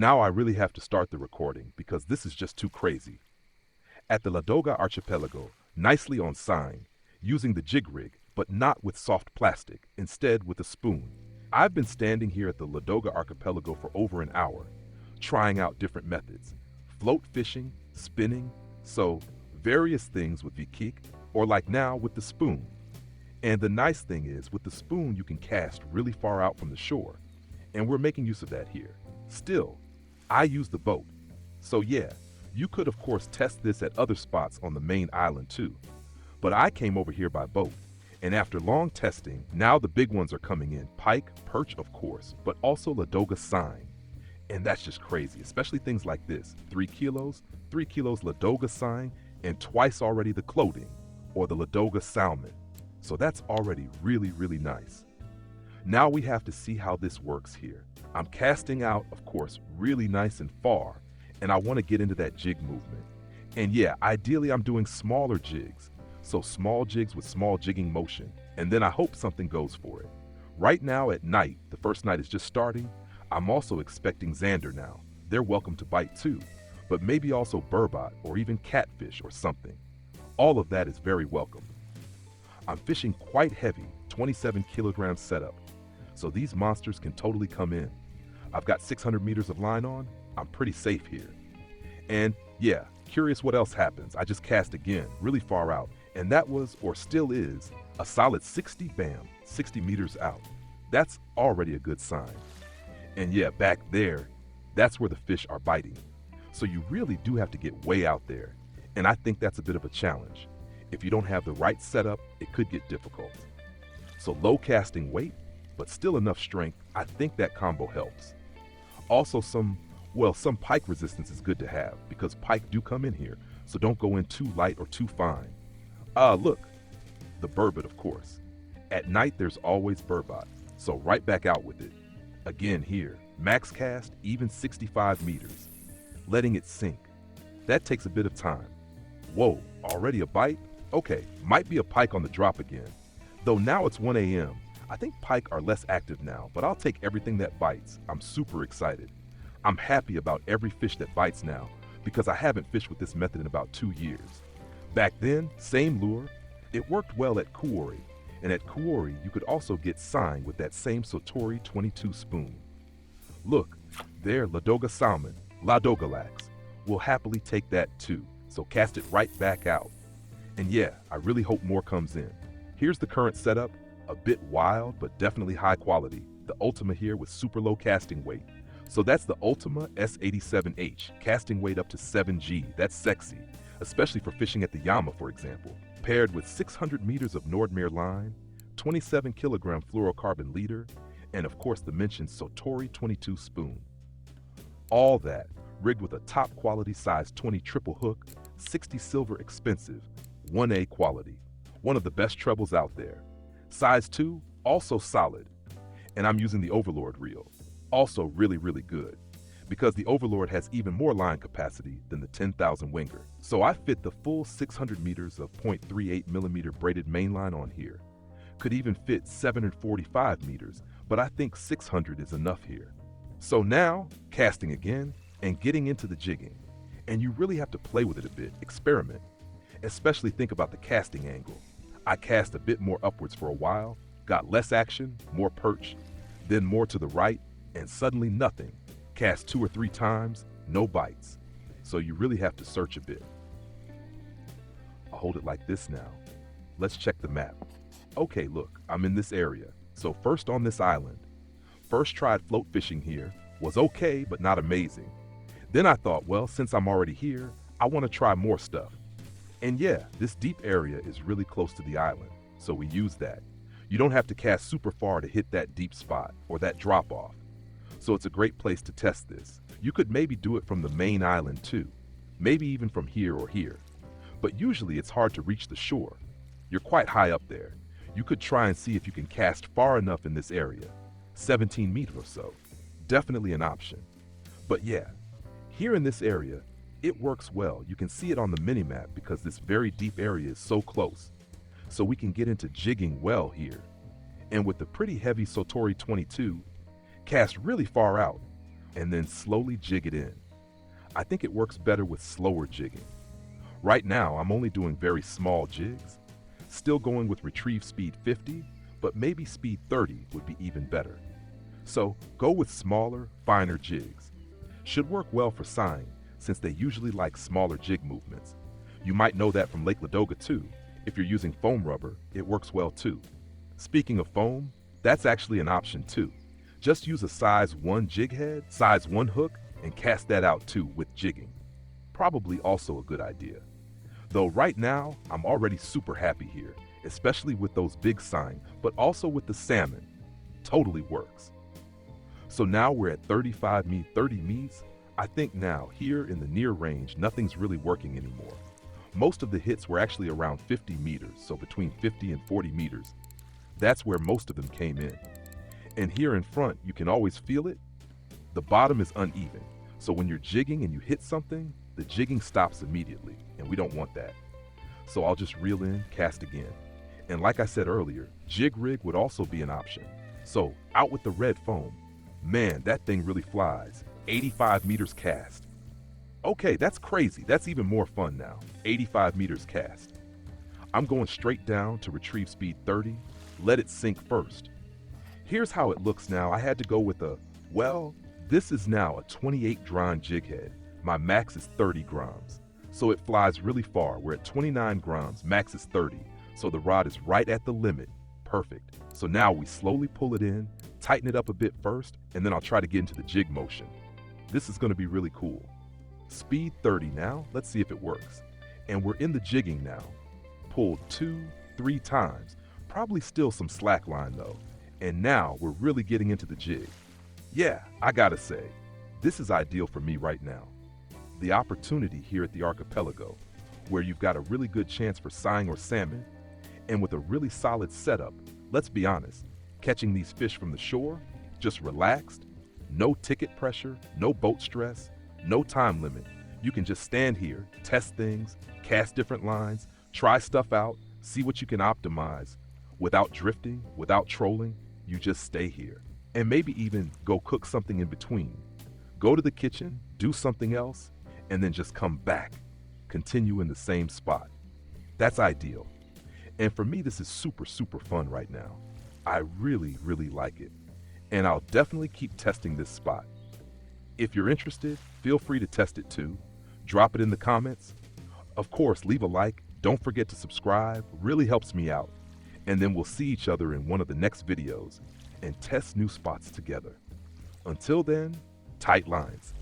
Now I really have to start the recording because this is just too crazy. At the Ladoga Archipelago, nicely on sign, using the jig rig, but not with soft plastic, instead with a spoon. I've been standing here at the Ladoga Archipelago for over an hour, trying out different methods. Float fishing, spinning, so various things with vikik, or like now with the spoon. And the nice thing is, with the spoon you can cast really far out from the shore, and we're making use of that here. Still, I use the boat. So yeah, you could of course test this at other spots on the main island too. But I came over here by boat, and after long testing, now the big ones are coming in. Pike, perch of course, but also Ladoga sign. And that's just crazy, especially things like this. 3 kilos Ladoga sign, and twice already the clothing, or the Ladoga salmon. So that's already really, really nice. Now we have to see how this works here. I'm casting out, of course, really nice and far, and I want to get into that jig movement. And yeah, ideally I'm doing smaller jigs. So small jigs with small jigging motion, and then I hope something goes for it. Right now at night, the first night is just starting, I'm also expecting zander now. They're welcome to bite too, but maybe also burbot or even catfish or something. All of that is very welcome. I'm fishing quite heavy, 27 kilogram setup, so these monsters can totally come in. I've got 600 meters of line on, I'm pretty safe here. And yeah, curious what else happens. I just cast again, really far out, and that was, or still is, a solid 60 meters out. That's already a good sign. And yeah, back there, that's where the fish are biting. So you really do have to get way out there, and I think that's a bit of a challenge. If you don't have the right setup, it could get difficult. So low casting weight, but still enough strength, I think that combo helps. Also some pike resistance is good to have, because pike do come in here, so don't go in too light or too fine. Look, the burbot of course. At night there's always burbot, so right back out with it. Again here, max cast, even 65 meters. Letting it sink. That takes a bit of time. Whoa, already a bite? Okay, might be a pike on the drop again. Though now it's 1 a.m. I think pike are less active now, but I'll take everything that bites. I'm super excited. I'm happy about every fish that bites now, because I haven't fished with this method in about 2 years. Back then, same lure. It worked well at Kuori, and at Kuori you could also get sign with that same Sotori 22 spoon. Look, there Ladoga salmon, Ladogalax. We'll happily take that too, so cast it right back out. And yeah, I really hope more comes in. Here's the current setup, a bit wild but definitely high quality. The Ultima here with super low casting weight. So that's the Ultima S87H, casting weight up to 7G. That's sexy, especially for fishing at the Yama, for example. Paired with 600 meters of Nordmeer line, 27 kilogram fluorocarbon leader, and of course the mentioned Sotori 22 spoon. All that rigged with a top quality size 20 triple hook, 60 silver expensive, 1A quality. One of the best trebles out there. Size 2, also solid. And I'm using the Overlord reel. Also really, really good. Because the Overlord has even more line capacity than the 10,000 winger. So I fit the full 600 meters of 0.38 millimeter braided mainline on here. Could even fit 745 meters, but I think 600 is enough here. So now, casting again and getting into the jigging. And you really have to play with it a bit, experiment. Especially think about the casting angle. I cast a bit more upwards for a while, got less action, more perch, then more to the right, and suddenly nothing. Cast 2 or 3 times, no bites. So you really have to search a bit. I'll hold it like this now. Let's check the map. Okay, look, I'm in this area. So first on this island. First tried float fishing here, was okay but not amazing. Then I thought, well, since I'm already here, I want to try more stuff. And yeah, this deep area is really close to the island, so we use that. You don't have to cast super far to hit that deep spot or that drop off. So it's a great place to test this. You could maybe do it from the main island too, maybe even from here or here. But usually it's hard to reach the shore. You're quite high up there. You could try and see if you can cast far enough in this area, 17 meters or so. Definitely an option. But yeah, here in this area, it works well. You can see it on the mini-map because this very deep area is so close. So we can get into jigging well here. And with the pretty heavy Sotori 22, cast really far out. and then slowly jig it in. I think it works better with slower jigging. Right now, I'm only doing very small jigs, still going with retrieve speed 50, but maybe speed 30 would be even better. So go with smaller, finer jigs. Should work well for seine, since they usually like smaller jig movements. You might know that from Lake Ladoga too. If you're using foam rubber, it works well too. Speaking of foam, that's actually an option too. Just use a size 1 jig head, size 1 hook, and cast that out too with jigging. Probably also a good idea. Though right now, I'm already super happy here, especially with those big seine, but also with the salmon. Totally works. So now we're at 35 me, 30 me's. I think now, here in the near range, nothing's really working anymore. Most of the hits were actually around 50 meters, so between 50 and 40 meters. That's where most of them came in. And here in front, you can always feel it. The bottom is uneven, so when you're jigging and you hit something, the jigging stops immediately, and we don't want that. So I'll just reel in, cast again. And like I said earlier, jig rig would also be an option. So out with the red foam. Man, that thing really flies. 85 meters cast. Okay, that's crazy. That's even more fun now. 85 meters cast. I'm going straight down to retrieve speed 30. Let it sink first. Here's how it looks now. I had to go with this is now a 28 drawn jig head. My max is 30 grams. So it flies really far. We're at 29 grams, max is 30. So the rod is right at the limit. Perfect. So now we slowly pull it in, tighten it up a bit first, and then I'll try to get into the jig motion. This is going to be really cool. Speed 30 now. Let's see if it works. And we're in the jigging now. Pulled 2, 3 times. Probably still some slack line though. And now we're really getting into the jig. Yeah, I gotta say, this is ideal for me right now. The opportunity here at the archipelago, where you've got a really good chance for seine or salmon, and with a really solid setup, let's be honest, catching these fish from the shore, just relaxed, no ticket pressure, no boat stress, no time limit. You can just stand here, test things, cast different lines, try stuff out, see what you can optimize. Without drifting, without trolling, you just stay here. And maybe even go cook something in between. Go to the kitchen, do something else, and then just come back. Continue in the same spot. That's ideal. And for me, this is super, super fun right now. I really, really like it. And I'll definitely keep testing this spot. If you're interested, feel free to test it too. Drop it in the comments. Of course, leave a like. Don't forget to subscribe. Really helps me out. And then we'll see each other in one of the next videos and test new spots together. Until then, tight lines.